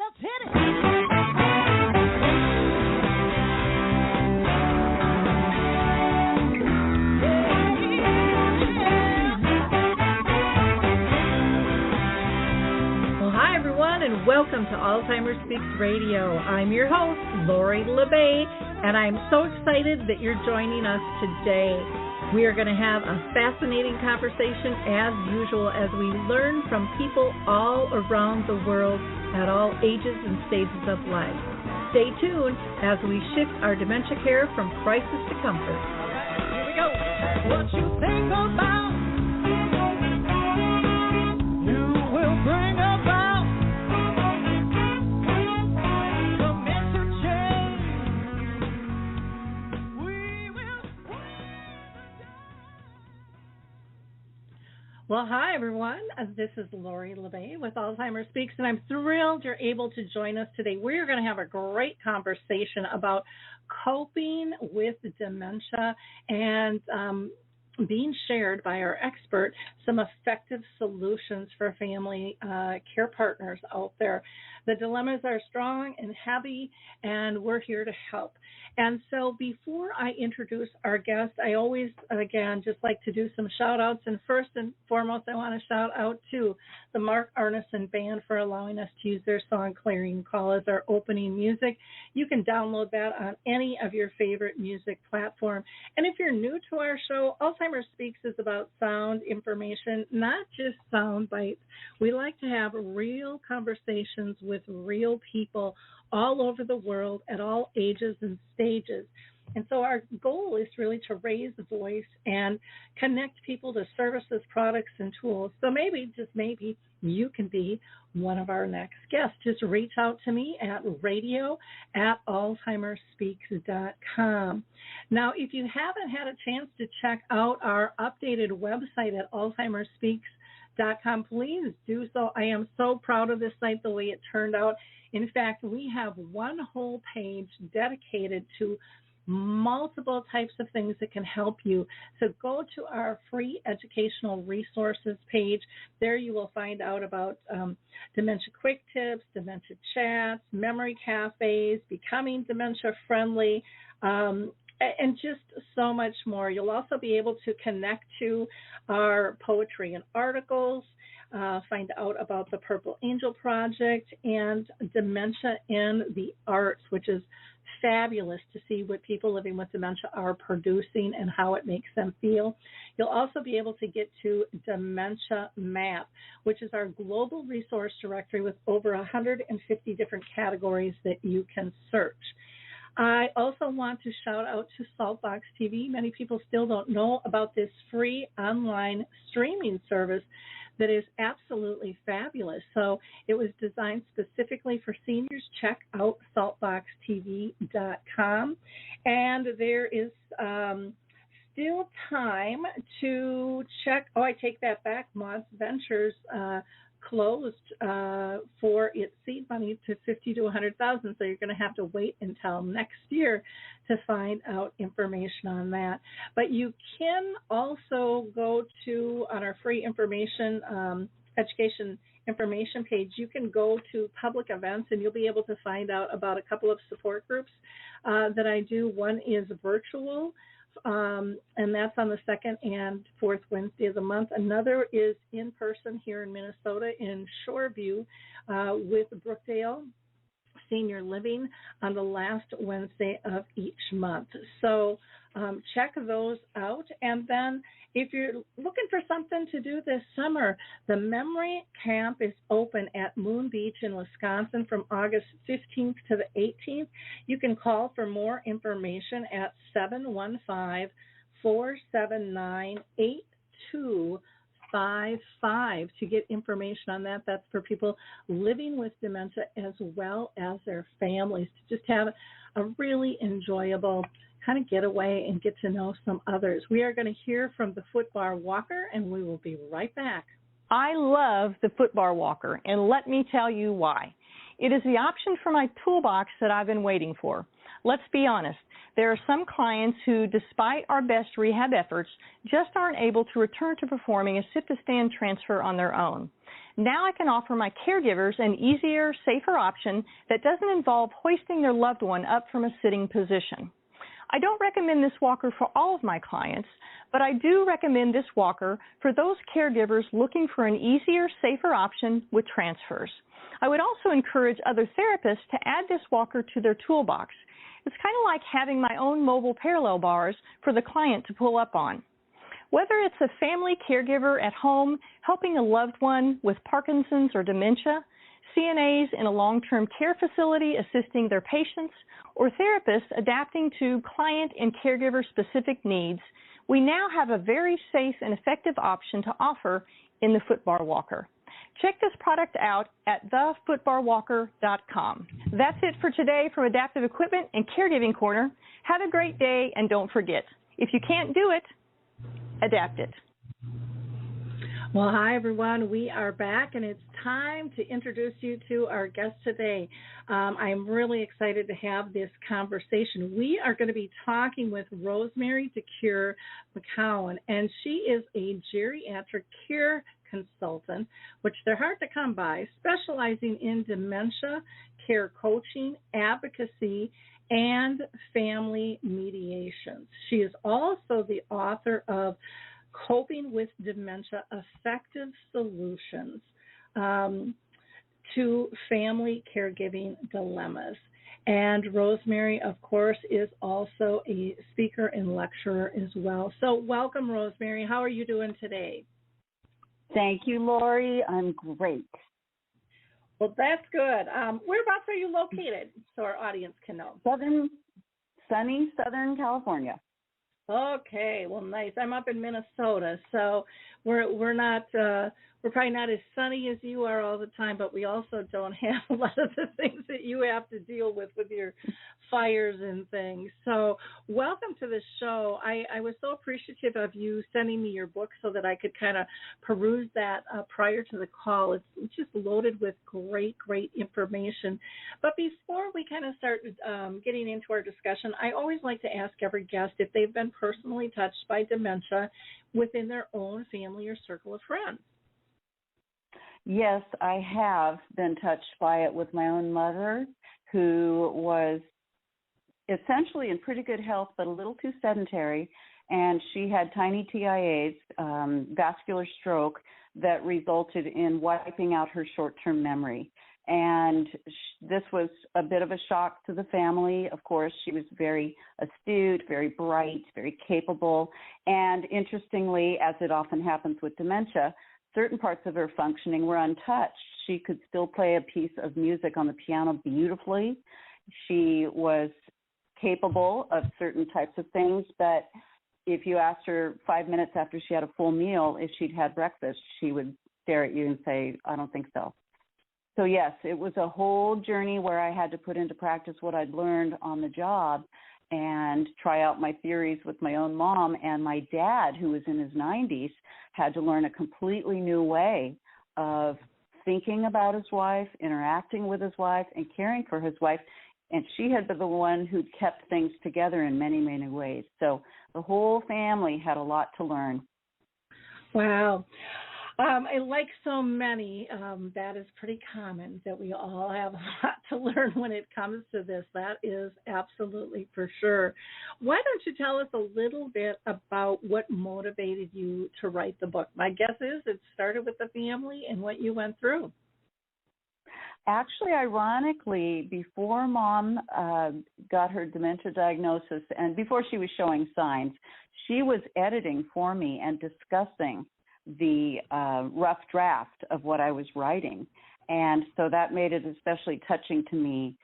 let's hit it. And welcome to Alzheimer Speaks Radio. I'm your host, Lori LeBay, and I'm so excited that you're joining us today. We are going to have a fascinating conversation as usual as we learn from people all around the world at all ages and stages of life. Stay tuned as we shift our dementia care from crisis to comfort. All right, here we go. What you think about, you will bring about. Well, hi, everyone. This is Lori LeBay with Alzheimer Speaks, and I'm thrilled you're able to join us today. We're going to have a great conversation about coping with dementia and being shared by our expert some effective solutions for family care partners out there. The dilemmas are strong and heavy, and we're here to help. And so before I introduce our guest, I always, again, just like to do some shout-outs. And first and foremost, I want to shout out to the Mark Arneson Band for allowing us to use their song Clearing Call as our opening music. You can download that on any of your favorite music platform. And if you're new to our show, Alzheimer Speaks is about sound information, not just sound bites. We like to have real conversations with real people all over the world at all ages and stages. And so our goal is really to raise the voice and connect people to services, products, and tools. So maybe, just maybe, you can be one of our next guests. Just reach out to me at radio@alzheimerspeaks.com. Now, if you haven't had a chance to check out our updated website at alzheimerspeaks.com, please do so. I am so proud of this site, the way it turned out. In fact, we have one whole page dedicated to multiple types of things that can help you. So go to our free educational resources page. There you will find out about dementia quick tips, dementia chats, memory cafes, becoming dementia friendly, and just so much more. You'll also be able to connect to our poetry and articles, find out about the Purple Angel Project and Dementia in the Arts, which is fabulous to see what people living with dementia are producing and how it makes them feel. You'll also be able to get to Dementia Map, which is our global resource directory with over 150 different categories that you can search. I also want to shout out to Saltbox TV. Many people still don't know about this free online streaming service that is absolutely fabulous. So it was designed specifically for seniors. Check out saltboxtv.com. And there is still time to check. Oh, I take that back. Mods Ventures closed for its seed money to $50,000 to $100,000, so you're going to have to wait until next year to find out information on that. But you can also go to, on our free information, education information page, you can go to public events and you'll be able to find out about a couple of support groups that I do. One is virtual, and that's on the second and fourth Wednesday of the month. Another is in person here in Minnesota in Shoreview with Brookdale Senior Living on the last Wednesday of each month. So check those out. And then if you're looking for something to do this summer, the Memory Camp is open at Moon Beach in Wisconsin from August 15th to the 18th. You can call for more information at 715-479-8255 to get information on that. That's for people living with dementia as well as their families, to just have a really enjoyable kind of get away and get to know some others. We are going to hear from the Footbar Walker, and we will be right back. I love the Footbar Walker, and let me tell you why. It is the option for my toolbox that I've been waiting for. Let's be honest. There are some clients who, despite our best rehab efforts, just aren't able to return to performing a sit-to-stand transfer on their own. Now I can offer my caregivers an easier, safer option that doesn't involve hoisting their loved one up from a sitting position. I don't recommend this walker for all of my clients, but I do recommend this walker for those caregivers looking for an easier, safer option with transfers. I would also encourage other therapists to add this walker to their toolbox. It's kind of like having my own mobile parallel bars for the client to pull up on. Whether it's a family caregiver at home helping a loved one with Parkinson's or dementia, CNAs in a long-term care facility assisting their patients, or therapists adapting to client and caregiver-specific needs, we now have a very safe and effective option to offer in the footbar walker. Check this product out at thefootbarwalker.com. That's it for today from Adaptive Equipment and Caregiving Corner. Have a great day, and don't forget, if you can't do it, adapt it. Well, hi, everyone. We are back, and it's time to introduce you to our guest today. I'm really excited to have this conversation. We are going to be talking with Rosemary DeCuir-McKown, and she is a geriatric care consultant, which they're hard to come by, specializing in dementia, care coaching, advocacy, and family mediations. She is also the author of Coping with Dementia, Effective Solutions to Family Caregiving Dilemmas. And Rosemary, of course, is also a speaker and lecturer as well. So welcome, Rosemary. How are you doing today? Thank you, Lori. I'm great. Well, that's good. Whereabouts are you located so our audience can know? Sunny Southern California. Okay, well, nice. I'm up in Minnesota, so we're not we're probably not as sunny as you are all the time, but we also don't have a lot of the things that you have to deal with your fires and things. So welcome to the show. I was so appreciative of you sending me your book so that I could kind of peruse that prior to the call. It's just loaded with great information. But before we kind of start getting into our discussion, I always like to ask every guest if they've been personally touched by dementia within their own family or circle of friends. Yes, I have been touched by it with my own mother, who was essentially in pretty good health, but a little too sedentary, and she had tiny TIAs, vascular stroke, that resulted in wiping out her short-term memory. And this was a bit of a shock to the family. Of course, she was very astute, very bright, very capable, and interestingly, as it often happens with dementia, certain parts of her functioning were untouched. She could still play a piece of music on the piano beautifully. She was capable of certain types of things, but if you asked her 5 minutes after she had a full meal if she'd had breakfast, she would stare at you and say, I don't think so. So yes, it was a whole journey where I had to put into practice what I'd learned on the job and try out my theories with my own mom. And my dad, who was in his 90s, had to learn a completely new way of thinking about his wife, interacting with his wife, and caring for his wife. And she had been the one who'd kept things together in many, many ways. So the whole family had a lot to learn. Wow. Like so many, that is pretty common, that we all have a lot to learn when it comes to this. That is absolutely for sure. Why don't you tell us a little bit about what motivated you to write the book? My guess is it started with the family and what you went through. Actually, ironically, before Mom got her dementia diagnosis and before she was showing signs, she was editing for me and discussing the rough draft of what I was writing. And so that made it especially touching to me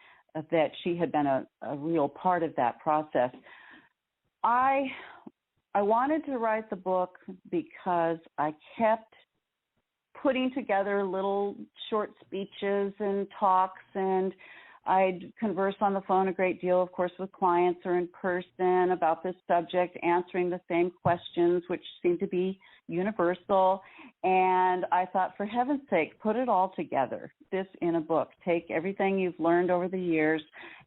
that she had been a real part of that process. I wanted to write the book because I kept putting together little short speeches and talks, and I'd converse on the phone a great deal, of course, with clients or in person about this subject, answering the same questions, which seemed to be universal. And I thought, for heaven's sake, put it all together, this in a book. Take everything you've learned over the years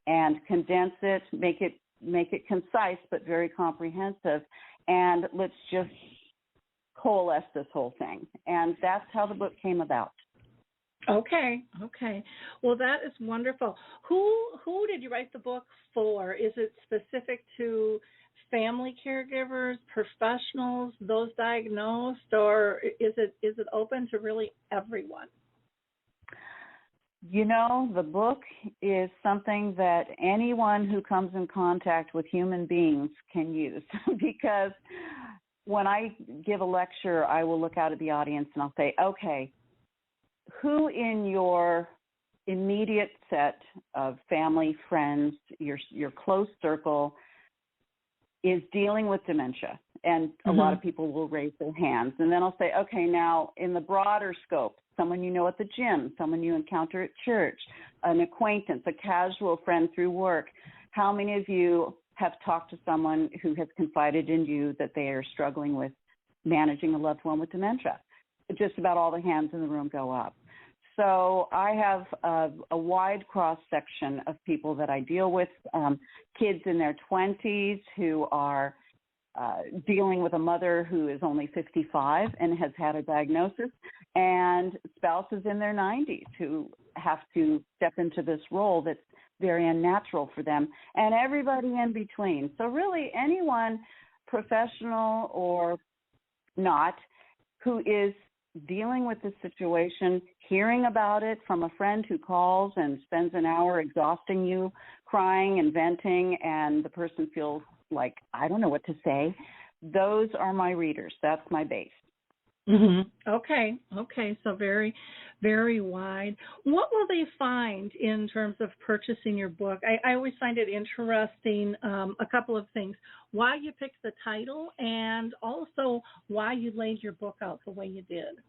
and condense it, make it concise but very comprehensive, and let's just coalesce this whole thing. And that's how the book came about. Okay. Well, that is wonderful. Who did you write the book for? Is it specific to family caregivers, professionals, those diagnosed, or is it open to really everyone? The book is something that anyone who comes in contact with human beings can use because when I give a lecture, I will look out at the audience and I'll say, okay, who in your immediate set of family, friends, your close circle is dealing with dementia? And a lot of people will raise their hands. And then I'll say, okay, now in the broader scope, someone you know at the gym, someone you encounter at church, an acquaintance, a casual friend through work, how many of you have talked to someone who has confided in you that they are struggling with managing a loved one with dementia? Just about all the hands in the room go up. So I have a wide cross-section of people that I deal with, kids in their 20s who are dealing with a mother who is only 55 and has had a diagnosis, and spouses in their 90s who have to step into this role that's very unnatural for them, and everybody in between. So really anyone, professional or not, who is dealing with this situation, hearing about it from a friend who calls and spends an hour exhausting you, crying and venting, and the person feels like, I don't know what to say. Those are my readers. That's my base. Okay. So very, very wide. What will they find in terms of purchasing your book? I always find it interesting, a couple of things. Why you picked the title and also why you laid your book out the way you did.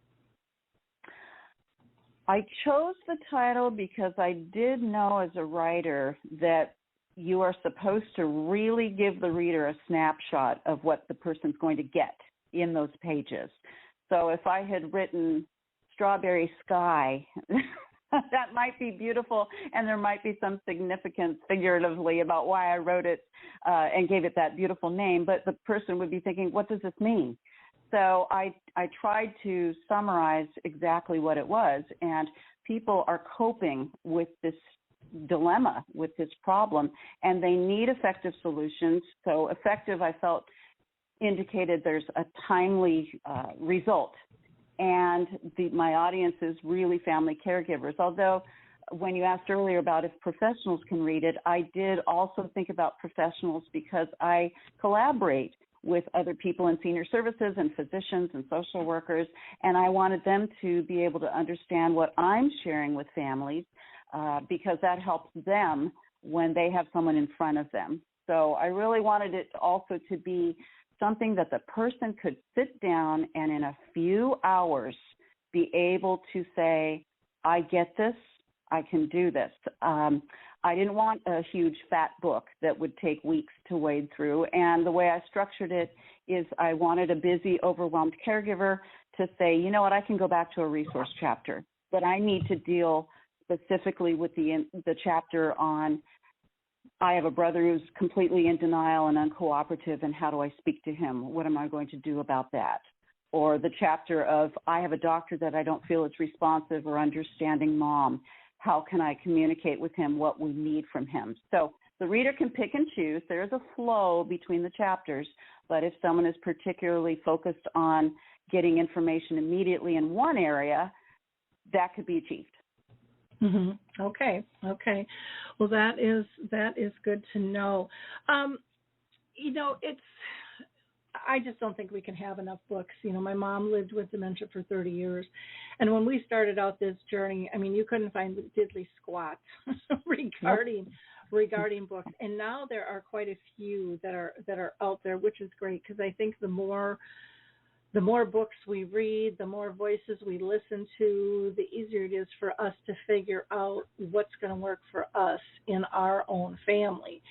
I chose the title because I did know as a writer that you are supposed to really give the reader a snapshot of what the person's going to get in those pages. So if I had written Strawberry Sky, that might be beautiful, and there might be some significance figuratively about why I wrote it and gave it that beautiful name, but the person would be thinking, what does this mean? So I tried to summarize exactly what it was, and people are coping with this dilemma, with this problem, and they need effective solutions. So effective, I felt, indicated there's a timely result. And my audience is really family caregivers. Although when you asked earlier about if professionals can read it, I did also think about professionals because I collaborate with other people in senior services and physicians and social workers, and I wanted them to be able to understand what I'm sharing with families because that helps them when they have someone in front of them. So I really wanted it also to be something that the person could sit down and in a few hours be able to say, I get this, I can do this. I didn't want a huge fat book that would take weeks to wade through. And the way I structured it is I wanted a busy, overwhelmed caregiver to say, you know what, I can go back to a resource chapter, but I need to deal specifically with the chapter on I have a brother who's completely in denial and uncooperative, and how do I speak to him? What am I going to do about that? Or the chapter of I have a doctor that I don't feel is responsive or understanding mom. How can I communicate with him what we need from him? So the reader can pick and choose. There's a flow between the chapters, but if someone is particularly focused on getting information immediately in one area, that could be achieved. Okay. Well, that is good to know. I just don't think we can have enough books. My mom lived with dementia for 30 years, and when we started out this journey, you couldn't find diddly squat regarding books, and now there are quite a few that are out there, which is great because I think the more books we read, the more voices we listen to, the easier it is for us to figure out what's going to work for us in our own family.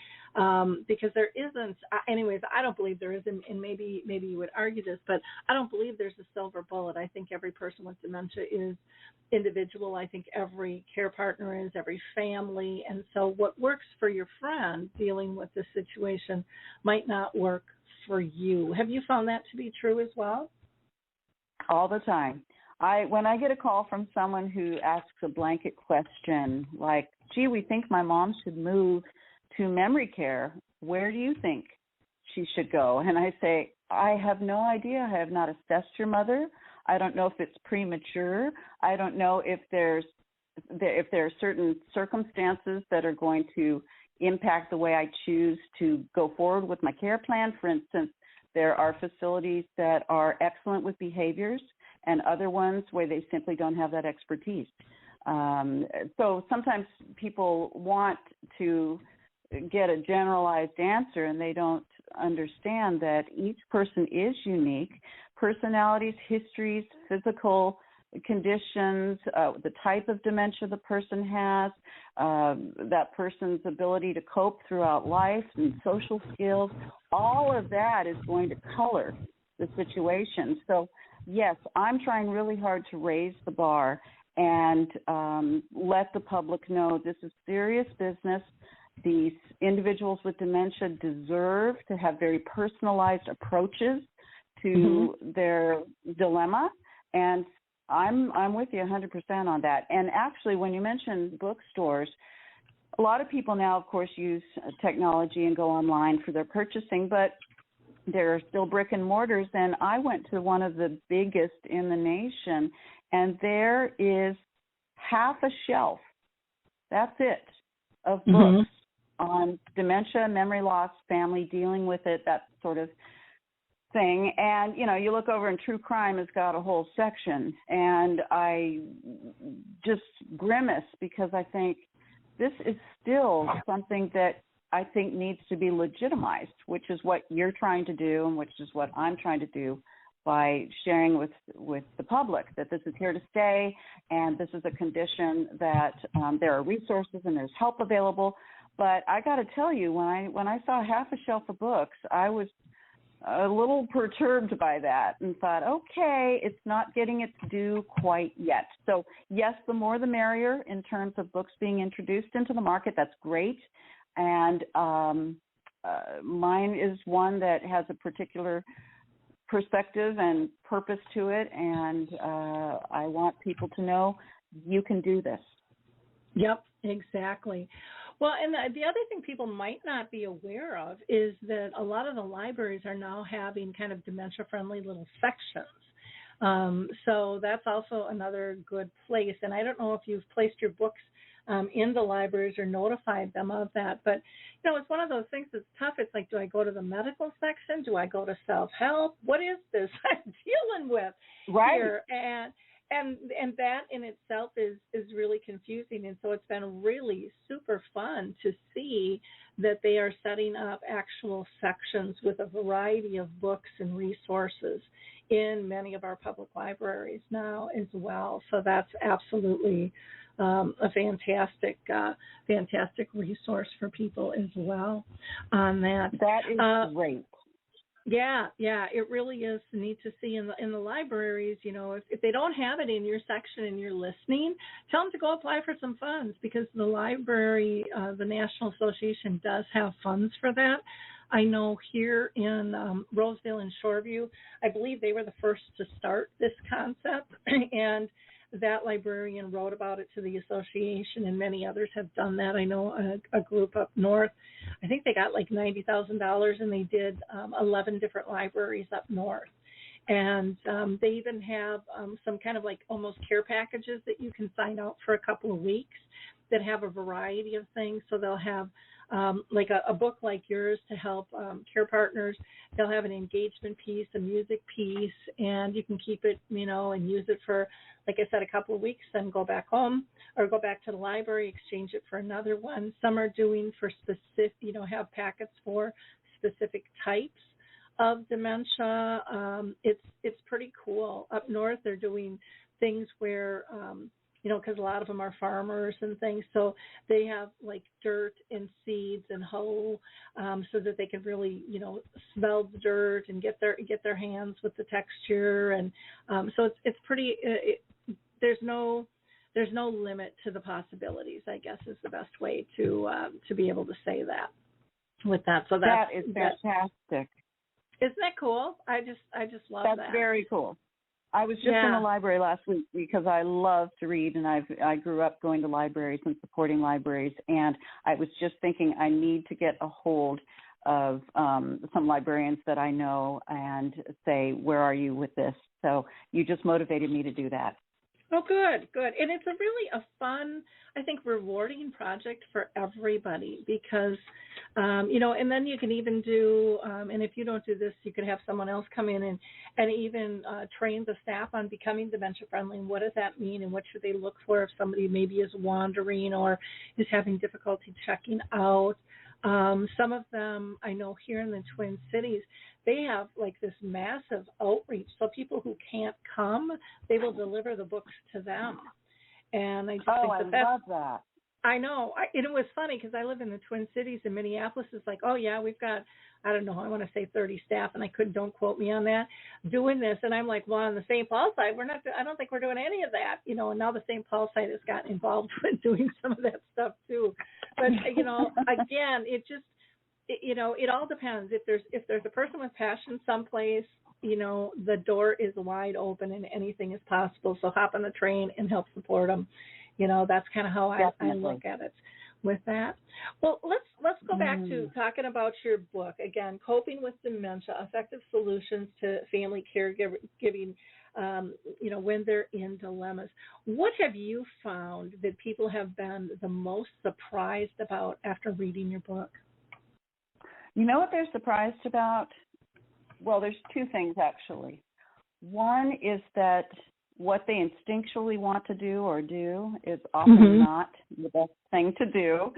Because there isn't, anyways, I don't believe there is, and maybe you would argue this, but I don't believe there's a silver bullet. I think every person with dementia is individual. I think every care partner is, every family. And so what works for your friend dealing with this situation might not work for you. Have you found that to be true as well? All the time. When I get a call from someone who asks a blanket question like, gee, we think my mom should move to memory care, where do you think she should go? And I say, I have no idea. I have not assessed your mother. I don't know if it's premature. I don't know if there are certain circumstances that are going to impact the way I choose to go forward with my care plan. For instance, there are facilities that are excellent with behaviors and other ones where they simply don't have that expertise. So sometimes people want to get a generalized answer and they don't understand that each person is unique. Personalities, histories, physical conditions, the type of dementia the person has, that person's ability to cope throughout life and social skills, all of that is going to color the situation. So, yes, I'm trying really hard to raise the bar and let the public know this is serious business. These individuals with dementia deserve to have very personalized approaches to their dilemma, and I'm with you 100% on that. And actually, when you mentioned bookstores, a lot of people now, of course, use technology and go online for their purchasing, but there are still brick and mortars. And I went to one of the biggest in the nation, and there is half a shelf, that's it, of books on dementia, memory loss, family dealing with it, that sort of thing. And, you look over and true crime has got a whole section, and I just grimace because I think this is still something that I think needs to be legitimized, which is what you're trying to do and which is what I'm trying to do by sharing with the public that this is here to stay and this is a condition that there are resources and there's help available. But I got to tell you, when I saw half a shelf of books, I was a little perturbed by that and thought, okay, it's not getting its due quite yet. So, yes, the more the merrier in terms of books being introduced into the market. That's great. And mine is one that has a particular perspective and purpose to it, and I want people to know you can do this. Yep, exactly. Well, and the other thing people might not be aware of is that a lot of the libraries are now having kind of dementia-friendly little sections. So that's also another good place. And I don't know if you've placed your books in the libraries or notified them of that. But, it's one of those things that's tough. It's like, do I go to the medical section? Do I go to self-help? What is this I'm dealing with here? And that in itself is really confusing. And so it's been really super fun to see that they are setting up actual sections with a variety of books and resources in many of our public libraries now as well. So that's absolutely a fantastic resource for people as well on that. That is great. Yeah, it really is neat to see in the libraries. If they don't have it in your section and you're listening, tell them to go apply for some funds, because the library, the National Association, does have funds for that. I know here in Roseville and Shoreview, I believe they were the first to start this concept, and that librarian wrote about it to the association, and many others have done that. I know a group up north, I think they got like $90,000, and they did 11 different libraries up north. And they even have some kind of like almost care packages that you can sign out for a couple of weeks that have a variety of things. So they'll have like a book like yours to help care partners. They'll have an engagement piece, a music piece, and you can keep it, and use it for, like I said, a couple of weeks, then go back home or go back to the library, exchange it for another one. Some are doing for specific, have packets for specific types of dementia. It's pretty cool. Up north, they're doing things where, because a lot of them are farmers and things, so they have like dirt and seeds and hoe, so that they can really, smell the dirt and get their hands with the texture, and so it's pretty. There's no limit to the possibilities, I guess, is the best way to be able to say that. With that, so that is fantastic. Isn't that cool? I just love that. That's very cool. I was just in the library last week because I love to read, and I grew up going to libraries and supporting libraries, and I was just thinking I need to get a hold of some librarians that I know and say, where are you with this? So you just motivated me to do that. Oh, good. And it's really a fun, I think, rewarding project for everybody because, and then you can even do, and if you don't do this, you could have someone else come in and even train the staff on becoming dementia friendly. And what does that mean? And what should they look for if somebody maybe is wandering or is having difficulty checking out? Some of them I know here in the Twin Cities, they have like this massive outreach. So people who can't come, they will deliver the books to them. And I just think I love that. I know. And it was funny because I live in the Twin Cities, and Minneapolis is like, oh, yeah, we've got, I don't know, I want to say 30 staff, and don't quote me on that, doing this. And I'm like, well, on the St. Paul side, I don't think we're doing any of that, and now the St. Paul side has gotten involved with doing some of that stuff too. But, again, it all depends. If there's a person with passion someplace, the door is wide open and anything is possible. So hop on the train and help support them. That's kind of how I look at it with that. Well, let's go back to talking about your book. Again, Coping with Dementia, Effective Solutions to Family Caregiving, when they're in dilemmas. What have you found that people have been the most surprised about after reading your book? You know what they're surprised about? Well, there's two things, actually. One is that what they instinctually want to do is often not the best thing to do.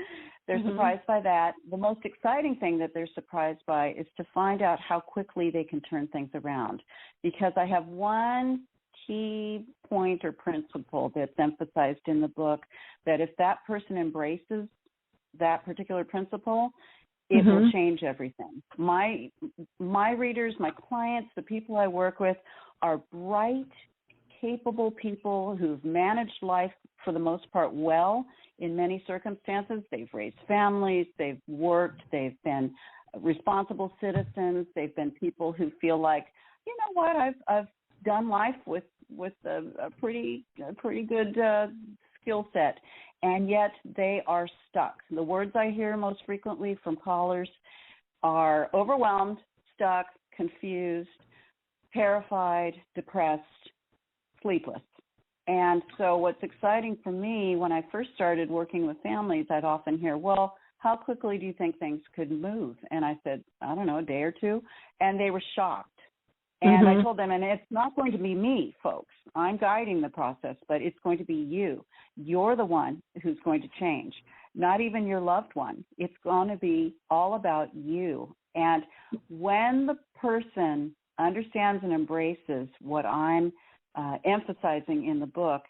They're surprised by that. The most exciting thing that they're surprised by is to find out how quickly they can turn things around. Because I have one key point or principle that's emphasized in the book, that if that person embraces that particular principle, it will change everything. My readers, my clients, the people I work with are bright, capable people who've managed life for the most part well in many circumstances. They've raised families, they've worked, they've been responsible citizens, they've been people who feel like, you know what, I've done life with a pretty good skill set, and yet they are stuck. The words I hear most frequently from callers are overwhelmed, stuck, confused, terrified, depressed, sleepless. And so what's exciting for me, when I first started working with families, I'd often hear, well, how quickly do you think things could move? And I said, I don't know, a day or two. And they were shocked. And I told them, and it's not going to be me, folks. I'm guiding the process, but it's going to be you. You're the one who's going to change, not even your loved one. It's going to be all about you. And when the person understands and embraces what I'm emphasizing in the book,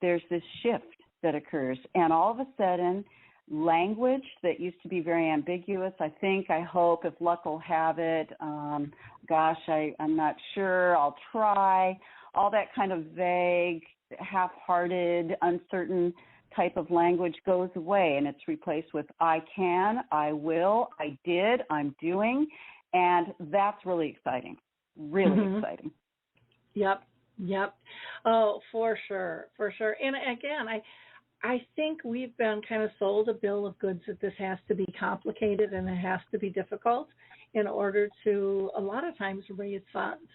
there's this shift that occurs. And all of a sudden, language that used to be very ambiguous, I hope, if luck will have it, I'm not sure, I'll try, all that kind of vague, half-hearted, uncertain type of language goes away, and it's replaced with I can, I will, I did, I'm doing, and that's really exciting, exciting. Yep. Oh, for sure. And again, I think we've been kind of sold a bill of goods that this has to be complicated and it has to be difficult in order to, a lot of times, raise funds.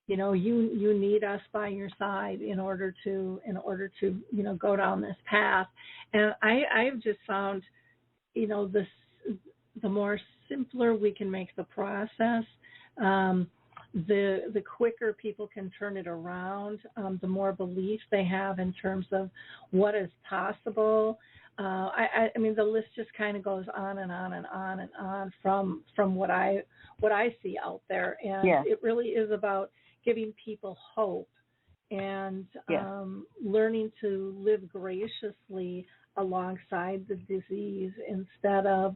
You need us by your side in order to go down this path. And I've just found, the more simpler we can make the process, the quicker people can turn it around, the more belief they have in terms of what is possible. I mean, the list just kind of goes on and on and on and on from what I see out there, and it really is about giving people hope and learning to live graciously alongside the disease instead of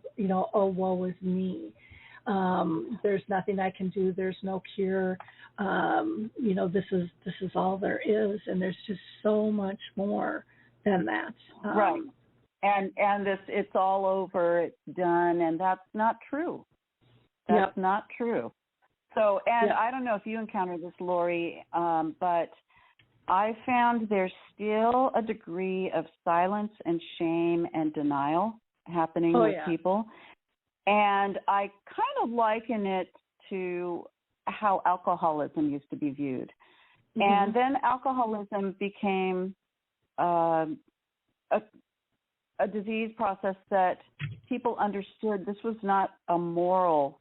oh, woe is me. There's nothing I can do. There's no cure. This is all there is, and there's just so much more than that. Right. And this, it's all over, it's done, and that's not true. That's not true. So, and I don't know if you encounter this, Lori, but I found there's still a degree of silence and shame and denial happening with people. And I kind of liken it to how alcoholism used to be viewed. And then alcoholism became a disease process that people understood this was not a moral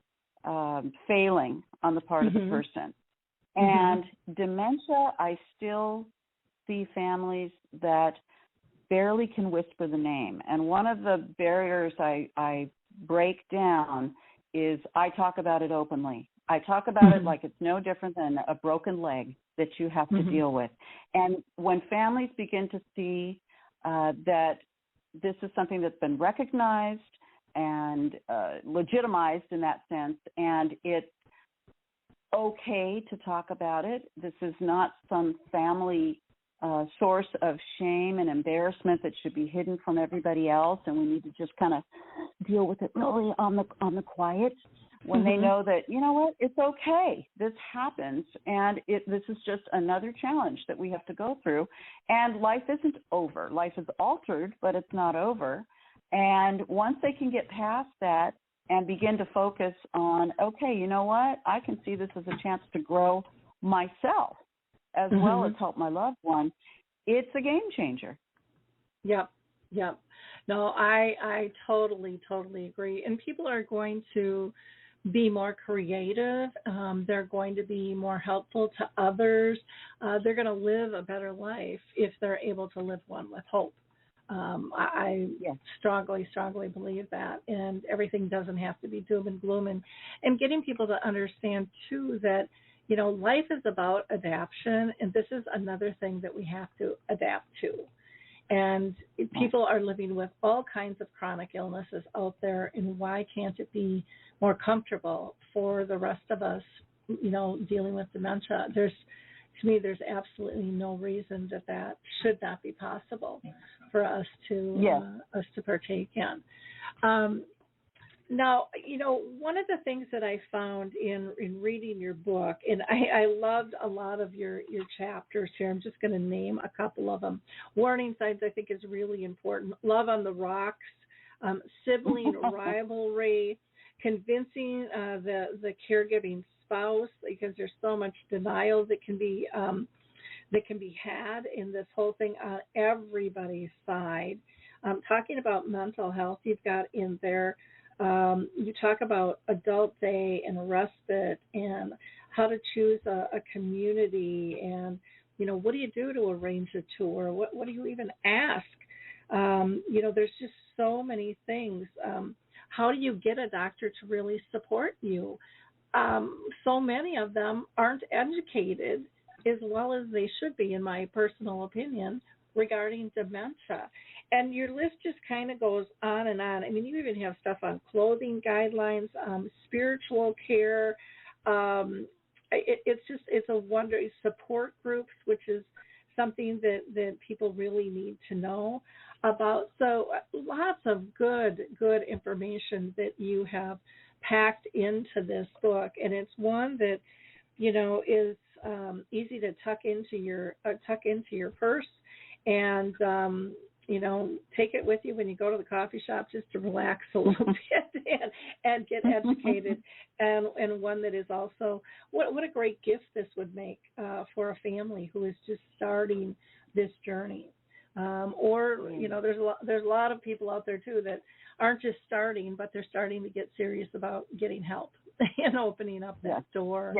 failing on the part of the person. And dementia, I still see families that barely can whisper the name. And one of the barriers I break down is I talk about it openly. I talk about it like it's no different than a broken leg that you have to deal with. And when families begin to see that this is something that's been recognized and legitimized in that sense, and it's okay to talk about it. This is not some family source of shame and embarrassment that should be hidden from everybody else, and we need to just kind of deal with it really on the quiet. When they know that, you know what, it's okay. This happens, and this is just another challenge that we have to go through. And life isn't over. Life is altered, but it's not over. And once they can get past that and begin to focus on, okay, you know what, I can see this as a chance to grow myself as well as help my loved one, it's a game changer. Yep. No, I totally agree. And people are going to be more creative. They're going to be more helpful to others. They're going to live a better life if they're able to live one with hope. I strongly believe that. And everything doesn't have to be doom and gloom. And getting people to understand, too, that, you know, life is about adaptation. And this is another thing that we have to adapt to. And people are living with all kinds of chronic illnesses out there, and why can't it be more comfortable for the rest of us, you know, dealing with dementia? To me, there's absolutely no reason that should not be possible for us to partake in. Now, you know, one of the things that I found in reading your book, and I loved a lot of your chapters here. I'm just going to name a couple of them. Warning signs, I think, is really important. Love on the rocks, sibling rivalry, convincing the caregiving spouse, because there's so much denial that can be had in this whole thing on everybody's side. Talking about mental health, you've got in there. You talk about adult day and respite and how to choose a community, and, you know, what do you do to arrange a tour? What do you even ask? You know, there's just so many things. How do you get a doctor to really support you? So many of them aren't educated as well as they should be, in my personal opinion, regarding dementia. And your list just kind of goes on and on. I mean, you even have stuff on clothing guidelines, spiritual care. It's a wonder. Support groups, which is something that people really need to know about. So lots of good information that you have packed into this book, and it's one that, you know, is easy to tuck into your purse, and you know, take it with you when you go to the coffee shop, just to relax a little bit and get educated, and one that is also what a great gift this would make for a family who is just starting this journey. Or, you know, there's a lot of people out there too that aren't just starting, but they're starting to get serious about getting help and opening up that door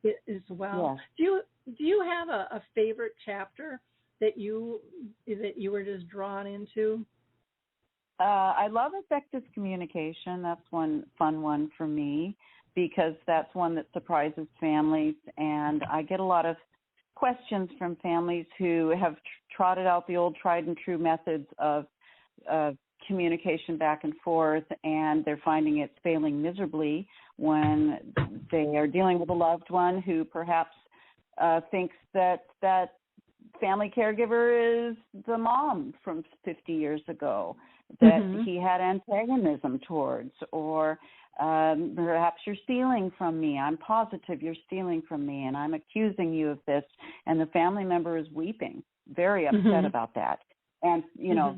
as well. Do you have a favorite chapter that you were just drawn into? I love effective communication. That's one fun one for me, because that's one that surprises families, and I get a lot of questions from families who have trotted out the old tried and true methods of communication back and forth, and they're finding it's failing miserably when they are dealing with a loved one who perhaps thinks that family caregiver is the mom from 50 years ago that he had antagonism towards, or Perhaps you're stealing from me. I'm positive you're stealing from me, and I'm accusing you of this. And the family member is weeping, very upset about that. And, you know,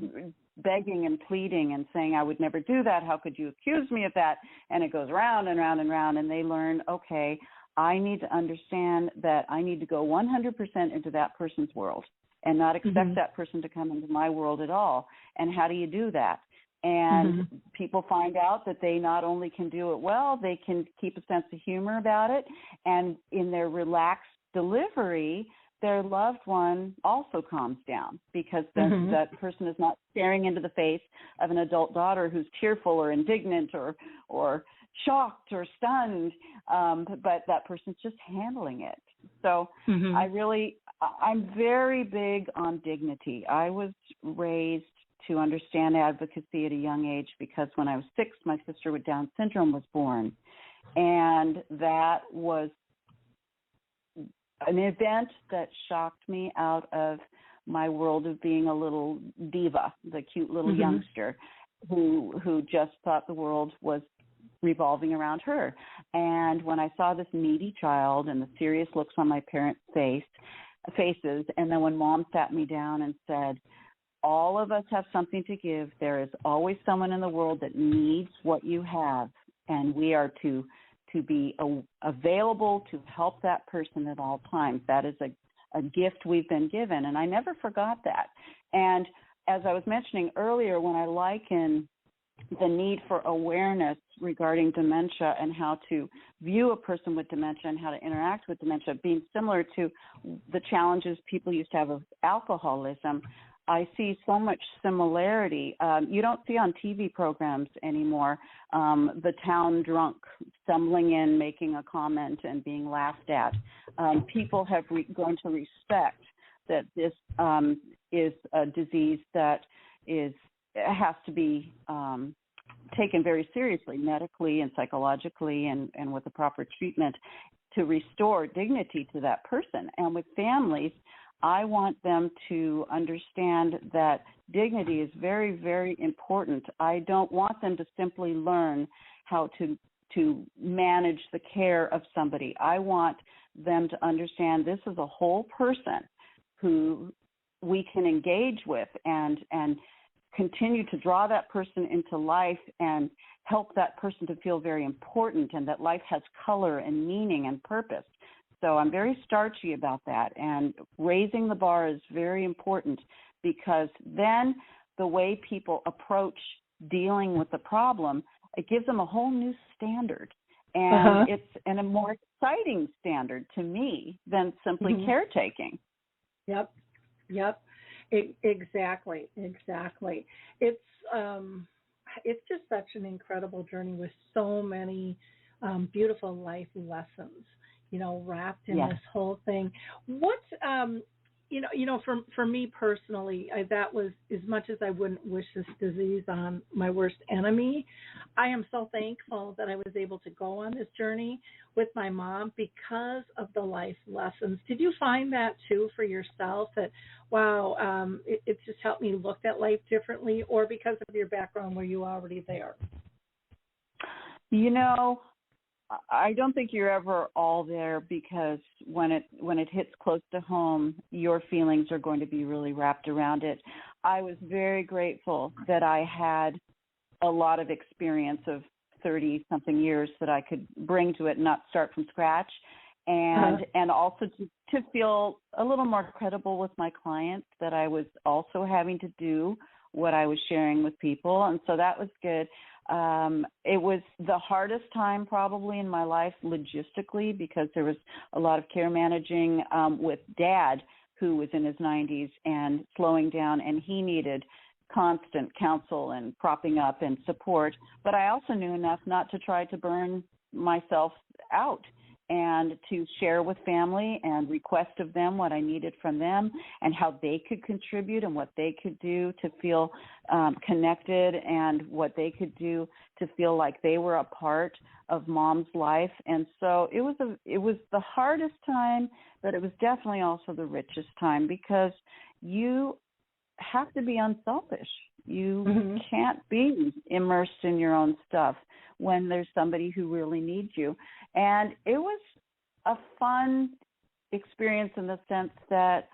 begging and pleading and saying, I would never do that. How could you accuse me of that? And it goes round and round and round. And they learn, okay, I need to understand that I need to go 100% into that person's world and not expect that person to come into my world at all. And how do you do that? And people find out that they not only can do it well, they can keep a sense of humor about it. And in their relaxed delivery, their loved one also calms down because that person is not staring into the face of an adult daughter who's tearful or indignant or shocked or stunned, but that person's just handling it. So I'm very big on dignity. I was raised to understand advocacy at a young age because when I was 6, my sister with Down syndrome was born. And that was an event that shocked me out of my world of being a little diva, the cute little youngster who just thought the world was revolving around her. And when I saw this needy child and the serious looks on my parents' faces, and then when Mom sat me down and said, all of us have something to give. There is always someone in the world that needs what you have, and we are to be available to help that person at all times. That is a gift we've been given, and I never forgot that. And as I was mentioning earlier, when I liken the need for awareness regarding dementia and how to view a person with dementia and how to interact with dementia being similar to the challenges people used to have of alcoholism, I see so much similarity. You don't see on TV programs anymore the town drunk stumbling in, making a comment, and being laughed at. People have grown to respect that this is a disease that has to be taken very seriously, medically and psychologically, and with the proper treatment to restore dignity to that person. And with families, I want them to understand that dignity is very, very important. I don't want them to simply learn how to manage the care of somebody. I want them to understand this is a whole person who we can engage with and continue to draw that person into life and help that person to feel very important and that life has color and meaning and purpose. So I'm very starchy about that, and raising the bar is very important because then the way people approach dealing with the problem, it gives them a whole new standard, and it's a more exciting standard to me than simply caretaking. Yep. Exactly. It's just such an incredible journey with so many beautiful life lessons, wrapped in this whole thing. What, for me personally, that was, as much as I wouldn't wish this disease on my worst enemy, I am so thankful that I was able to go on this journey with my mom because of the life lessons. Did you find that too for yourself, that, wow, it just helped me look at life differently, or because of your background were you already there? I don't think you're ever all there, because when it hits close to home, your feelings are going to be really wrapped around it. I was very grateful that I had a lot of experience of 30-something years that I could bring to it and not start from scratch, and also to feel a little more credible with my clients, that I was also having to do what I was sharing with people, and so that was good. It was the hardest time probably in my life logistically, because there was a lot of care managing with Dad, who was in his 90s and slowing down, and he needed constant counsel and propping up and support. But I also knew enough not to try to burn myself out, and to share with family and request of them what I needed from them and how they could contribute and what they could do to feel connected, and what they could do to feel like they were a part of Mom's life. And so it was the hardest time, but it was definitely also the richest time, because you have to be unselfish. You can't be immersed in your own stuff when there's somebody who really needs you. And it was a fun experience in the sense that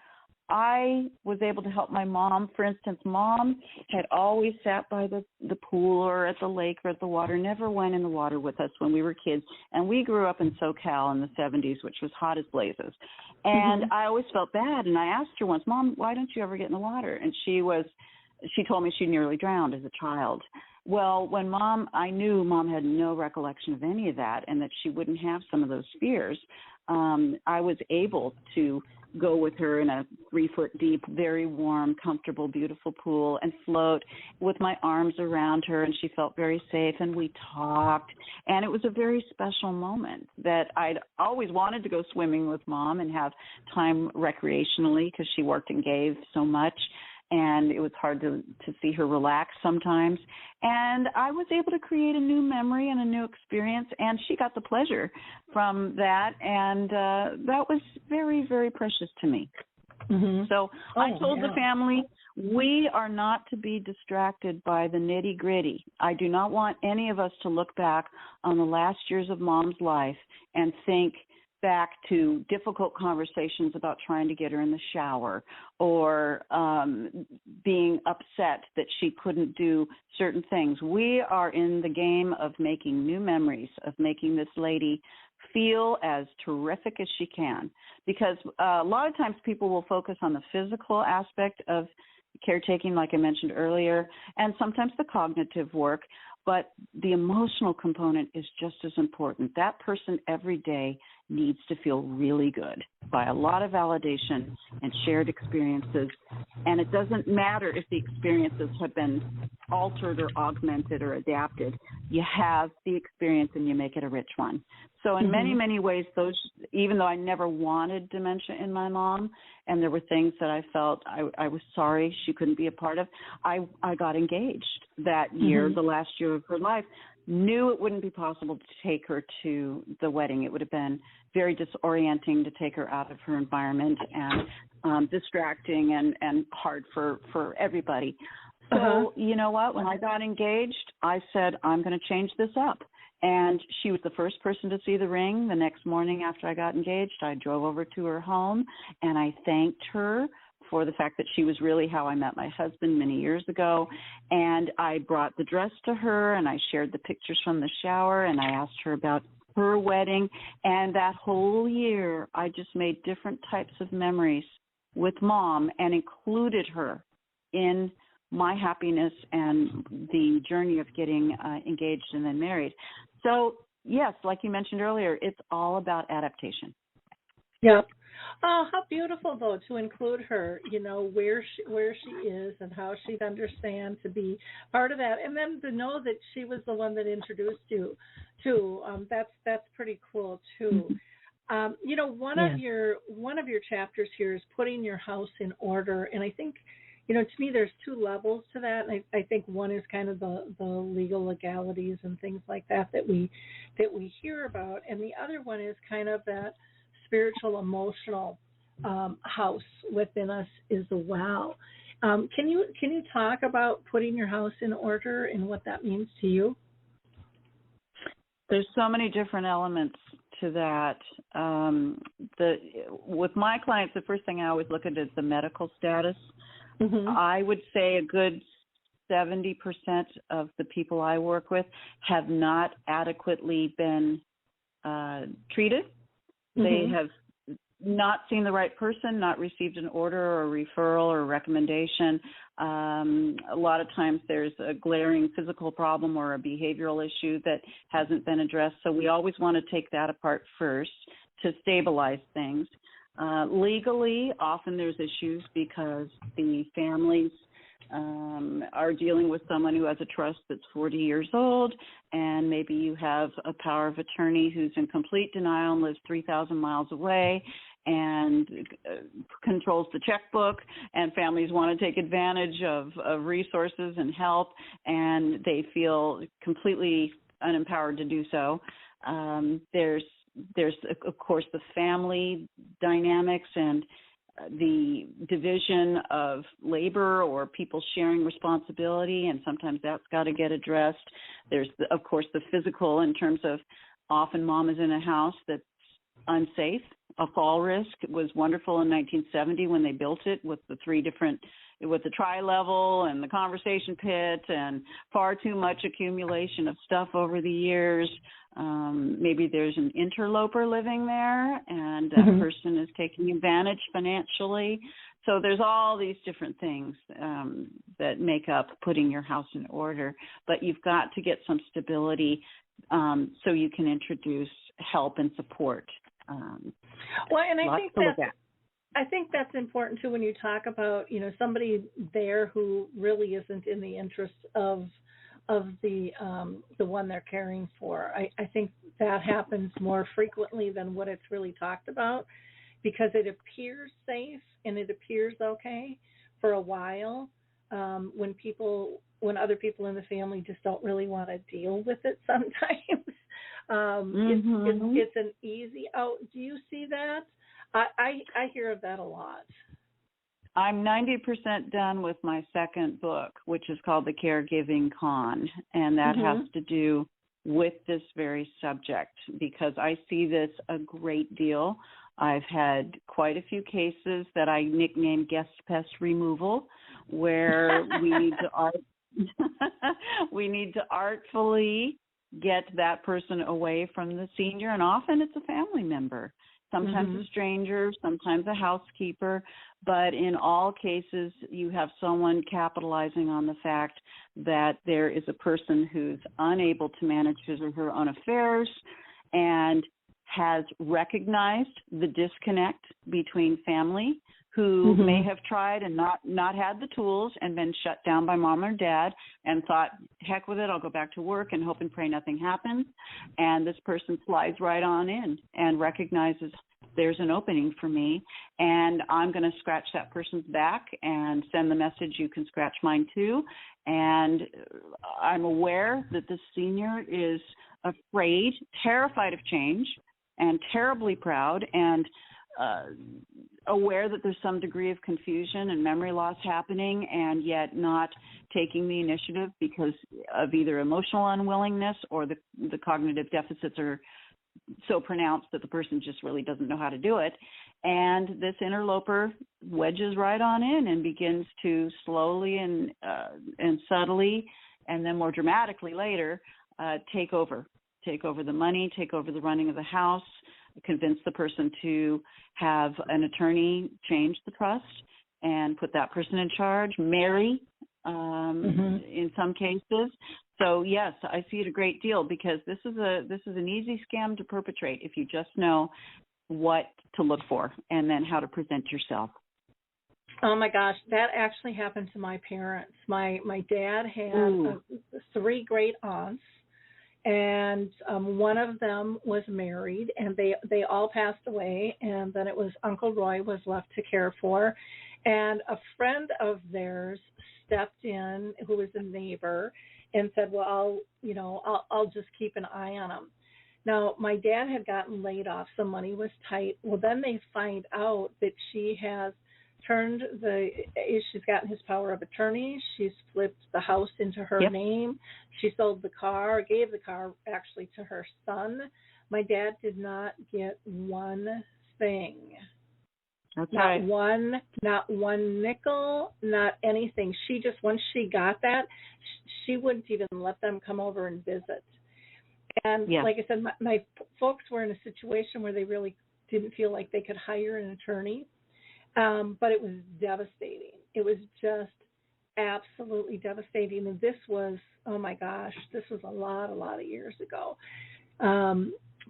I was able to help my mom. For instance, Mom had always sat by the pool or at the lake or at the water, never went in the water with us when we were kids. And we grew up in SoCal in the 70s, which was hot as blazes. And I always felt bad. And I asked her once, Mom, why don't you ever get in the water? And she told me she nearly drowned as a child. Well, when I knew Mom had no recollection of any of that and that she wouldn't have some of those fears, I was able to go with her in a 3-foot deep, very warm, comfortable, beautiful pool and float with my arms around her, and she felt very safe, and we talked. And it was a very special moment that I'd always wanted to go swimming with Mom and have time recreationally because she worked and gave so much. And it was hard to see her relax sometimes. And I was able to create a new memory and a new experience, and she got the pleasure from that. And that was very, very precious to me. So I told the family, we are not to be distracted by the nitty-gritty. I do not want any of us to look back on the last years of Mom's life and think back to difficult conversations about trying to get her in the shower or being upset that she couldn't do certain things. We are in the game of making new memories, of making this lady feel as terrific as she can. Because a lot of times people will focus on the physical aspect of caretaking, like I mentioned earlier, and sometimes the cognitive work, but the emotional component is just as important. That person every day needs to feel really good by a lot of validation and shared experiences. And it doesn't matter if the experiences have been altered or augmented or adapted. You have the experience and you make it a rich one. So in many, many ways, those, even though I never wanted dementia in my mom, and there were things that I felt I was sorry she couldn't be a part of, I got engaged that year, the last year of her life. Knew it wouldn't be possible to take her to the wedding. It would have been very disorienting to take her out of her environment and distracting and hard for everybody. So you know what? When I got engaged, I said, I'm going to change this up. And she was the first person to see the ring. The next morning after I got engaged, I drove over to her home, and I thanked her for the fact that she was really how I met my husband many years ago. And I brought the dress to her, and I shared the pictures from the shower, and I asked her about her wedding. And that whole year, I just made different types of memories with Mom and included her in my happiness and the journey of getting engaged and then married. So, yes, like you mentioned earlier, it's all about adaptation. Yeah. Oh, how beautiful, though, to include her, you know, where she is and how she'd understand to be part of that. And then to know that she was the one that introduced you to, that's pretty cool, too. You know, one of your chapters here is putting your house in order. And I think, you know, to me, there's two levels to that. And I think one is kind of the legal legalities and things like that we hear about. And the other one is kind of that spiritual, emotional house within us as well. Can you talk about putting your house in order and what that means to you? There's so many different elements to that. With my clients, the first thing I always look at is the medical status. I would say a good 70% of the people I work with have not adequately been treated. They have not seen the right person, not received an order or a referral or a recommendation. A lot of times there's a glaring physical problem or a behavioral issue that hasn't been addressed. So we always want to take that apart first to stabilize things. Legally, often there's issues because the families are dealing with someone who has a trust that's 40 years old, and maybe you have a power of attorney who's in complete denial and lives 3,000 miles away and controls the checkbook, and families want to take advantage of resources and help, and they feel completely unempowered to do so. There's of course, the family dynamics and the division of labor or people sharing responsibility, and sometimes that's got to get addressed. There's, of course, the physical in terms of often mom is in a house that's unsafe. A fall risk. It was wonderful in 1970 when they built it with the the tri-level and the conversation pit and far too much accumulation of stuff over the years. Maybe there's an interloper living there and that person is taking advantage financially. So there's all these different things that make up putting your house in order. But you've got to get some stability so you can introduce help and support. Well, and I think that's important too when you talk about, somebody there who really isn't in the interest of the one they're caring for. I think that happens more frequently than what it's really talked about, because it appears safe and it appears okay for a while when other people in the family just don't really want to deal with it sometimes. It's an easy out. Do you see that? I hear of that a lot. I'm 90% done with my second book, which is called The Caregiving Con, and that has to do with this very subject because I see this a great deal. I've had quite a few cases that I nickname guest pest removal, where we need to artfully get that person away from the senior, and often it's a family member, sometimes a stranger, sometimes a housekeeper, but in all cases you have someone capitalizing on the fact that there is a person who's unable to manage his or her own affairs and has recognized the disconnect between family, who may have tried and not had the tools and been shut down by mom or dad and thought, heck with it, I'll go back to work and hope and pray nothing happens. And this person slides right on in and recognizes there's an opening for me, and I'm going to scratch that person's back and send the message, you can scratch mine too. And I'm aware that the senior is afraid, terrified of change, and terribly proud, and aware that there's some degree of confusion and memory loss happening, and yet not taking the initiative because of either emotional unwillingness or the cognitive deficits are so pronounced that the person just really doesn't know how to do it. And this interloper wedges right on in and begins to slowly and subtly, and then more dramatically later, take over the money, take over the running of the house, convince the person to have an attorney change the trust and put that person in charge, marry in some cases. So yes, I see it a great deal because this is an easy scam to perpetrate if you just know what to look for and then how to present yourself. Oh my gosh, that actually happened to my parents. My dad had 3 great aunts. And one of them was married, and they all passed away, and then it was Uncle Roy was left to care for. And a friend of theirs stepped in, who was a neighbor, and said, well, I'll just keep an eye on him. Now, my dad had gotten laid off, so money was tight. Well, then they find out that she has she's gotten his power of attorney. She's flipped the house into her name. She sold the car, gave the car actually to her son. My dad did not get one thing. That's not right. Not one nickel, not anything. She just, once she got that, she wouldn't even let them come over and visit. And like I said, my folks were in a situation where they really didn't feel like they could hire an attorney. But it was devastating. It was just absolutely devastating. And this was, oh my gosh, this was a lot of years ago,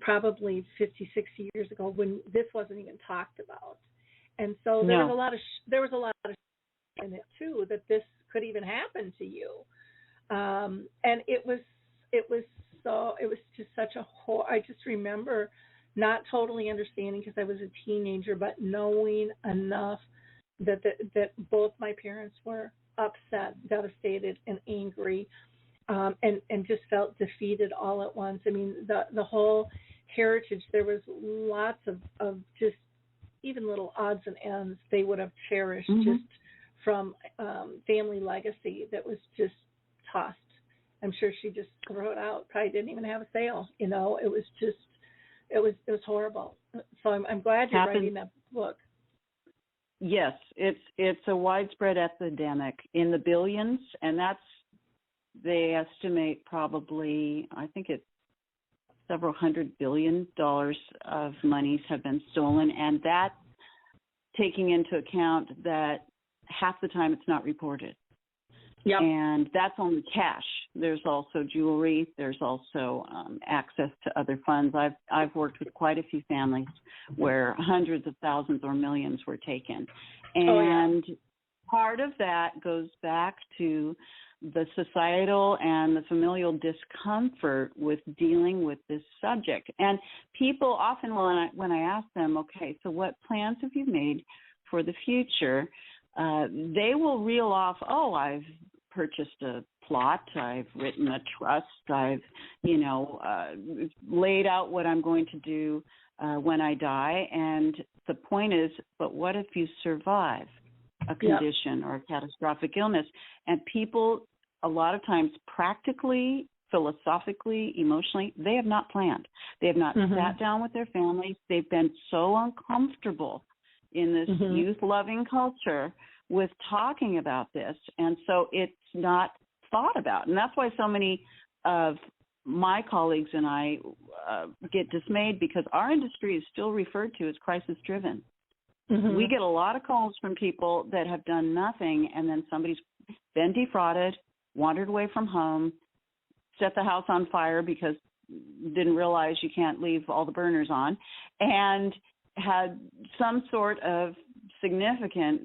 probably 50, 60 years ago, when this wasn't even talked about. And so there was a lot of in it too, that this could even happen to you. And it was just such a I just remember not totally understanding because I was a teenager, but knowing enough that both my parents were upset, devastated, and angry, and just felt defeated all at once. I mean, the whole heritage, there was lots of just even little odds and ends they would have cherished Mm-hmm. just from family legacy that was just tossed. I'm sure she just threw it out. Probably didn't even have a sale. You know, it was just, it was horrible. So I'm glad you're writing that book. Yes, it's a widespread epidemic in the billions, and they estimate probably, I think it's several $100 billion of monies have been stolen, and that taking into account that half the time it's not reported. Yep. And that's only cash. There's also jewelry. There's also access to other funds. I've worked with quite a few families where hundreds of thousands or millions were taken. And part of that goes back to the societal and the familial discomfort with dealing with this subject. And people often, when I ask them, okay, so what plans have you made for the future? They will reel off, I've purchased a plot, I've written a trust, I've, laid out what I'm going to do when I die. And the point is, but what if you survive a condition or a catastrophic illness? And people, a lot of times, practically, philosophically, emotionally, they have not planned. They have not sat down with their families. They've been so uncomfortable in this youth-loving culture with talking about this, and so it's not thought about. And that's why so many of my colleagues and I get dismayed, because our industry is still referred to as crisis-driven. We get a lot of calls from people that have done nothing, and then somebody's been defrauded, wandered away from home, set the house on fire because didn't realize you can't leave all the burners on, and had some sort of significant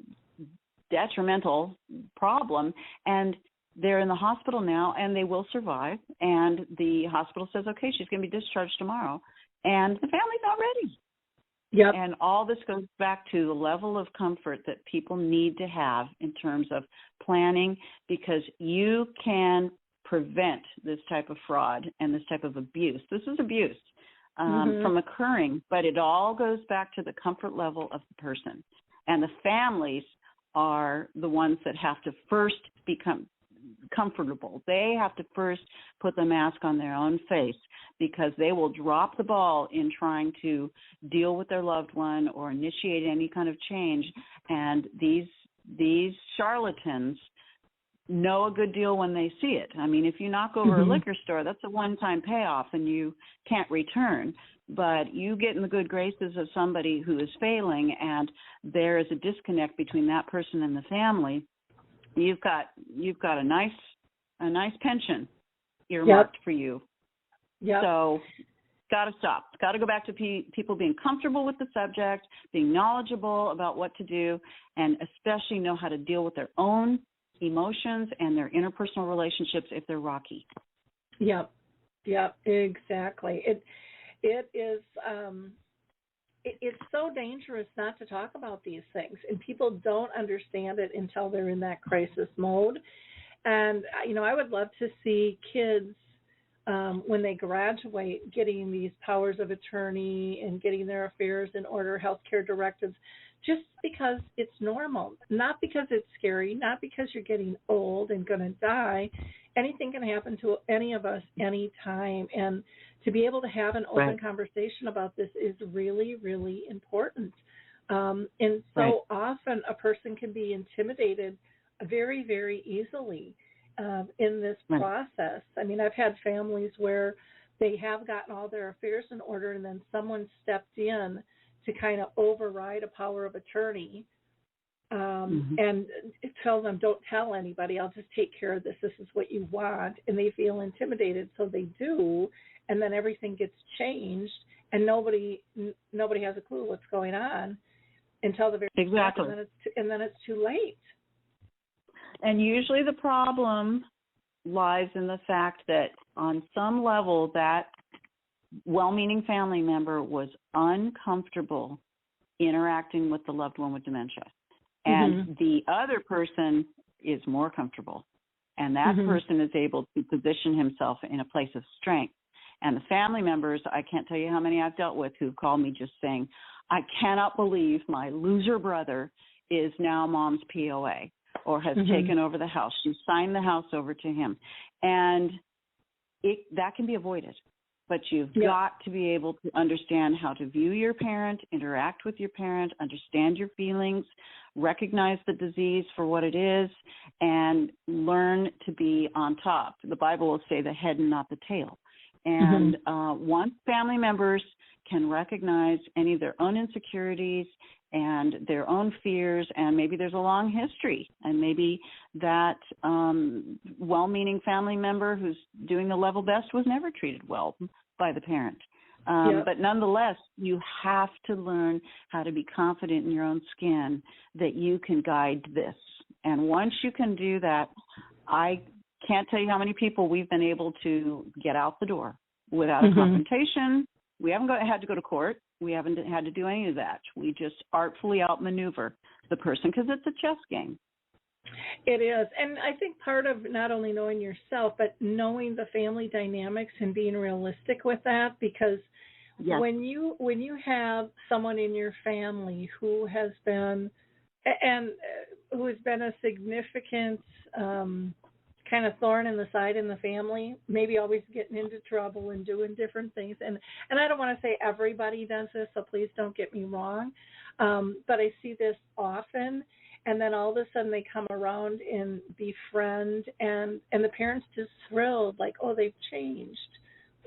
detrimental problem, and they're in the hospital now, and they will survive, and the hospital says, okay, she's going to be discharged tomorrow, and the family's not ready. Yep. And all this goes back to the level of comfort that people need to have in terms of planning, because you can prevent this type of fraud and this type of abuse. This is abuse from occurring, but it all goes back to the comfort level of the person. And the families are the ones that have to first become comfortable. They have to first put the mask on their own face, because they will drop the ball in trying to deal with their loved one or initiate any kind of change. And these charlatans know a good deal when they see it. I mean, if you knock over a liquor store, that's a one-time payoff and you can't return. But you get in the good graces of somebody who is failing, and there is a disconnect between that person and the family. You've got a nice pension earmarked for you. So got to stop. Got to go back to people being comfortable with the subject, being knowledgeable about what to do, and especially know how to deal with their own emotions and their interpersonal relationships if they're rocky. Yep, exactly. It is. It's so dangerous not to talk about these things, and people don't understand it until they're in that crisis mode. And I would love to see kids when they graduate getting these powers of attorney and getting their affairs in order, healthcare directives, just because it's normal, not because it's scary, not because you're getting old and going to die. Anything can happen to any of us anytime. And to be able to have an open conversation about this is really, really important. And so often a person can be intimidated very, very easily in this process. I mean, I've had families where they have gotten all their affairs in order, and then someone stepped in to kind of override a power of attorney and tell them, don't tell anybody, I'll just take care of this. This is what you want. And they feel intimidated, so they do. And then everything gets changed, and nobody has a clue what's going on until the very end, and then it's too late. And usually the problem lies in the fact that on some level that well-meaning family member was uncomfortable interacting with the loved one with dementia. And the other person is more comfortable. And that person is able to position himself in a place of strength. And the family members, I can't tell you how many I've dealt with who call me just saying, I cannot believe my loser brother is now mom's POA or has taken over the house. She signed the house over to him. And that can be avoided. But you've got to be able to understand how to view your parent, interact with your parent, understand your feelings, recognize the disease for what it is, and learn to be on top. The Bible will say the head and not the tail. And once family members can recognize any of their own insecurities and their own fears, and maybe there's a long history, and maybe that well-meaning family member who's doing the level best was never treated well by the parent. But nonetheless, you have to learn how to be confident in your own skin that you can guide this. And once you can do that, I can't tell you how many people we've been able to get out the door without a confrontation. We haven't had to go to court. We haven't had to do any of that. We just artfully outmaneuver the person because it's a chess game. It is. And I think part of not only knowing yourself, but knowing the family dynamics and being realistic with that, because when you have someone in your family who has been a significant kind of thorn in the side in the family, maybe always getting into trouble and doing different things. And I don't want to say everybody does this, so please don't get me wrong. But I see this often. And then all of a sudden they come around and befriend, and the parents just thrilled, like, oh, they've changed.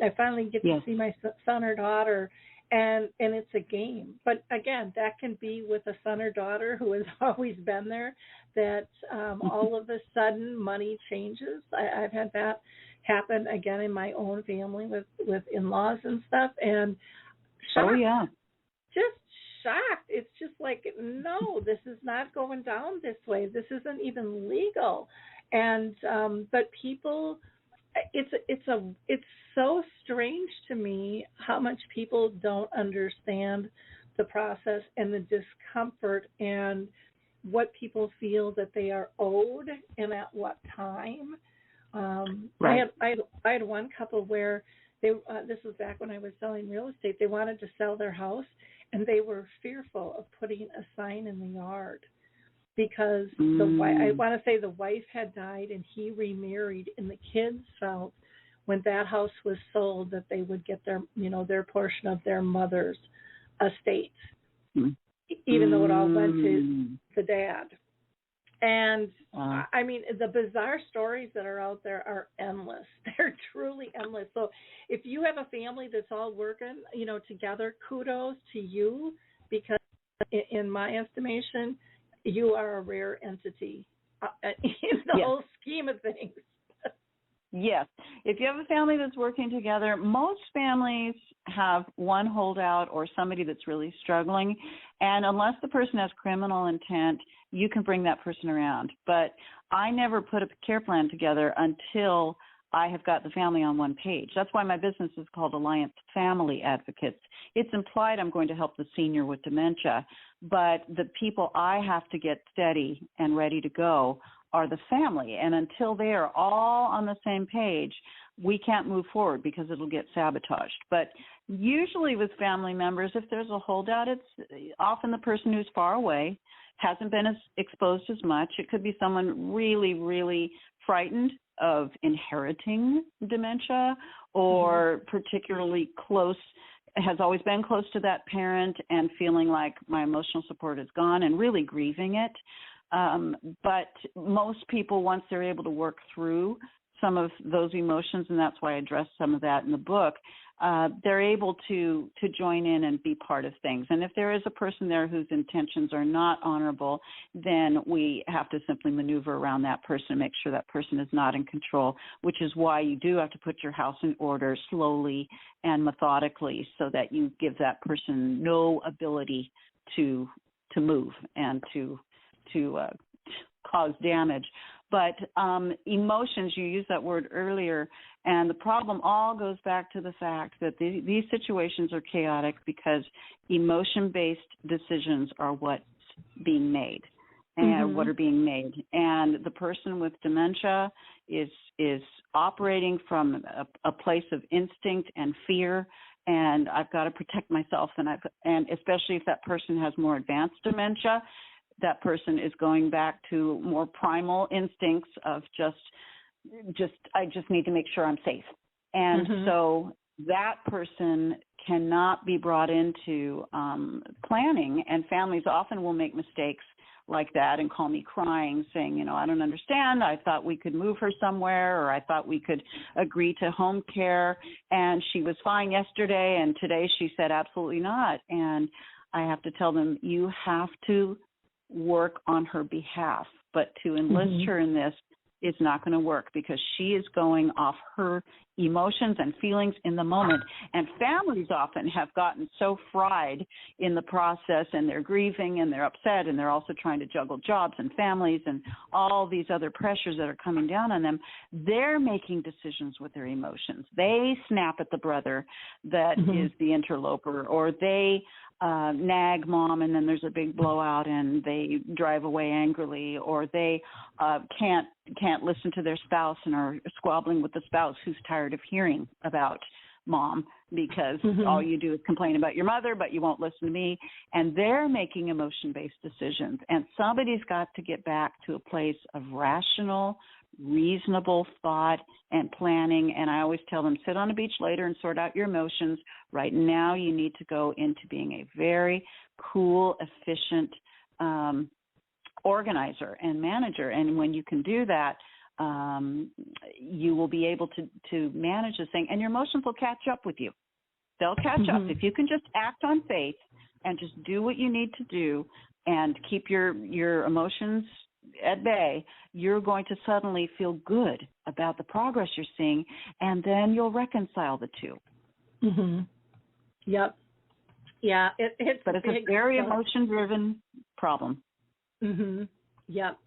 I finally get to see my son or daughter, and it's a game. But again, that can be with a son or daughter who has always been there, that all of a sudden money changes. I've had that happen again in my own family with in-laws and stuff, and just shocked. It's just like, no, this is not going down this way. This isn't even legal. And but people, it's so strange to me how much people don't understand the process and the discomfort and what people feel that they are owed and at what time. I had one couple where this was back when I was selling real estate. They wanted to sell their house, and they were fearful of putting a sign in the yard because I want to say the wife had died and he remarried, and the kids felt when that house was sold that they would get their portion of their mother's estate, even though it all went to the dad. And I mean, the bizarre stories that are out there are endless. They're truly endless. So if you have a family that's all working, together, kudos to you, because in my estimation, you are a rare entity in the whole scheme of things. Yes. If you have a family that's working together, most families have one holdout or somebody that's really struggling. And unless the person has criminal intent, you can bring that person around. But I never put a care plan together until I have got the family on one page. That's why my business is called Alliance Family Advocates. It's implied I'm going to help the senior with dementia, but the people I have to get steady and ready to go are the family. And until they are all on the same page, we can't move forward because it'll get sabotaged. But usually with family members, if there's a holdout, it's often the person who's far away, hasn't been as exposed as much. It could be someone really, really frightened of inheriting dementia, or particularly close, has always been close to that parent and feeling like my emotional support is gone and really grieving it. But most people, once they're able to work through some of those emotions, and that's why I address some of that in the book, they're able to join in and be part of things. And if there is a person there whose intentions are not honorable, then we have to simply maneuver around that person and make sure that person is not in control, which is why you do have to put your house in order slowly and methodically so that you give that person no ability to move and to cause damage. But emotions, you used that word earlier, and the problem all goes back to the fact that these situations are chaotic because emotion-based decisions are what's being made and what are being made. And the person with dementia is operating from a place of instinct and fear and I've got to protect myself, and especially if that person has more advanced dementia, that person is going back to more primal instincts of I just need to make sure I'm safe. And so that person cannot be brought into planning, and families often will make mistakes like that and call me crying, saying, I don't understand. I thought we could move her somewhere, or I thought we could agree to home care, and she was fine yesterday, and today she said absolutely not. And I have to tell them, you have to work on her behalf, but to enlist her in this is not going to work, because she is going off her emotions and feelings in the moment. And families often have gotten so fried in the process, and they're grieving and they're upset, and they're also trying to juggle jobs and families and all these other pressures that are coming down on them. They're making decisions with their emotions. They snap at the brother that is the interloper, or they nag mom, and then there's a big blowout and they drive away angrily, or they can't listen to their spouse and are squabbling with the spouse who's tired of hearing about mom, because all you do is complain about your mother, but you won't listen to me. And they're making emotion-based decisions. And somebody's got to get back to a place of rational, reasonable thought and planning. And I always tell them, sit on a beach later and sort out your emotions. Right now you need to go into being a very cool, efficient organizer and manager. And when you can do that, you will be able to manage this thing, and your emotions will catch up with you. They'll catch up. If you can just act on faith and just do what you need to do and keep your emotions at bay, you're going to suddenly feel good about the progress you're seeing, and then you'll reconcile the two. Yep. Yeah, it's a very emotion-driven problem. Yep.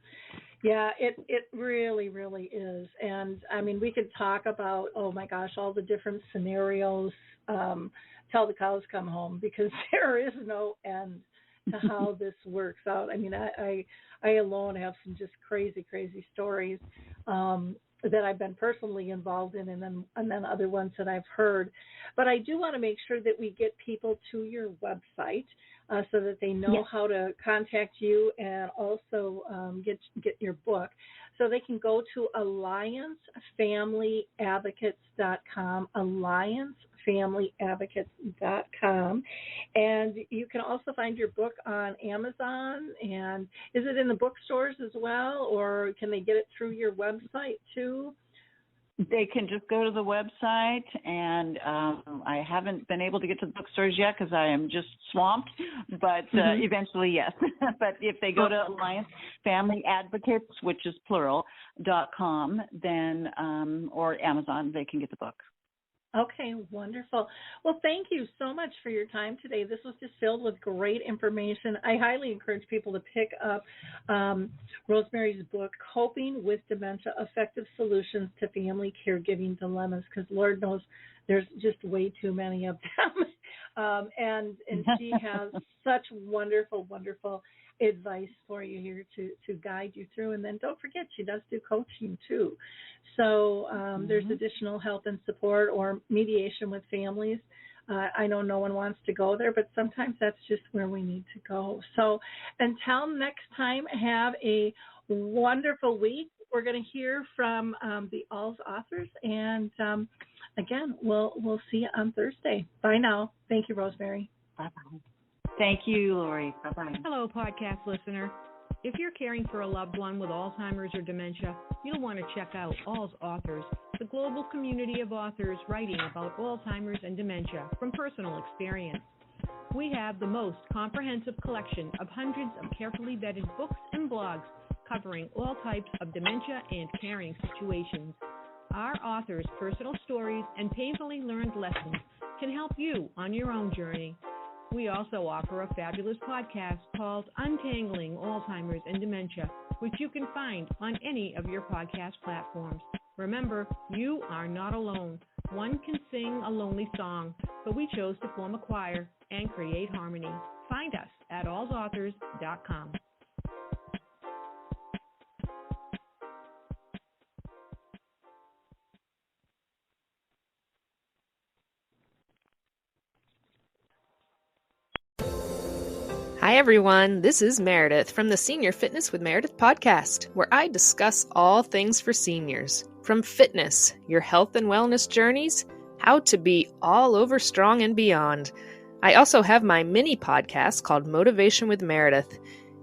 Yeah, it really, really is. And, I mean, we could talk about, oh, my gosh, all the different scenarios till the cows come home, because there is no end to how this works out. I mean, I alone have some just crazy, crazy stories that I've been personally involved in, and then other ones that I've heard. But I do want to make sure that we get people to your website so that they know how to contact you, and also get your book. So they can go to AllianceFamilyAdvocates.com, AllianceFamilyAdvocates.com, and you can also find your book on Amazon. And is it in the bookstores as well, or can they get it through your website too? They can just go to the website, and I haven't been able to get to the bookstores yet because I am just swamped, but eventually, yes. But if they go to Alliance Family Advocates, which is plural.com, then or Amazon, they can get the book. Okay, wonderful. Well, thank you so much for your time today. This was just filled with great information. I highly encourage people to pick up Rosemary's book, Coping with Dementia, Effective Solutions to Family Caregiving Dilemmas, because Lord knows there's just way too many of them. And she has such wonderful, wonderful advice for you here to guide you through. And then don't forget, she does do coaching too. So there's additional help and support, or mediation with families. I know no one wants to go there, but sometimes that's just where we need to go. So until next time, have a wonderful week. We're going to hear from the Alz authors, and again, we'll see you on Thursday. Bye now. Thank you, Rosemary. Bye-bye. Thank you, Lori. Bye-bye. Hello, podcast listener. If you're caring for a loved one with Alzheimer's or dementia, you'll want to check out Alz Authors, the global community of authors writing about Alzheimer's and dementia from personal experience. We have the most comprehensive collection of hundreds of carefully vetted books and blogs covering all types of dementia and caring situations. Our authors' personal stories and painfully learned lessons can help you on your own journey. We also offer a fabulous podcast called Untangling Alzheimer's and Dementia, which you can find on any of your podcast platforms. Remember, you are not alone. One can sing a lonely song, but we chose to form a choir and create harmony. Find us at alzauthors.com. Hi, everyone. This is Meredith from the Senior Fitness with Meredith podcast, where I discuss all things for seniors. From fitness, your health and wellness journeys, how to be all over strong and beyond. I also have my mini podcast called Motivation with Meredith.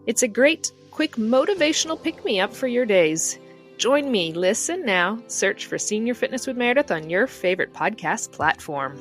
It's a great, quick motivational pick-me-up for your days. Join me, listen now, search for Senior Fitness with Meredith on your favorite podcast platform.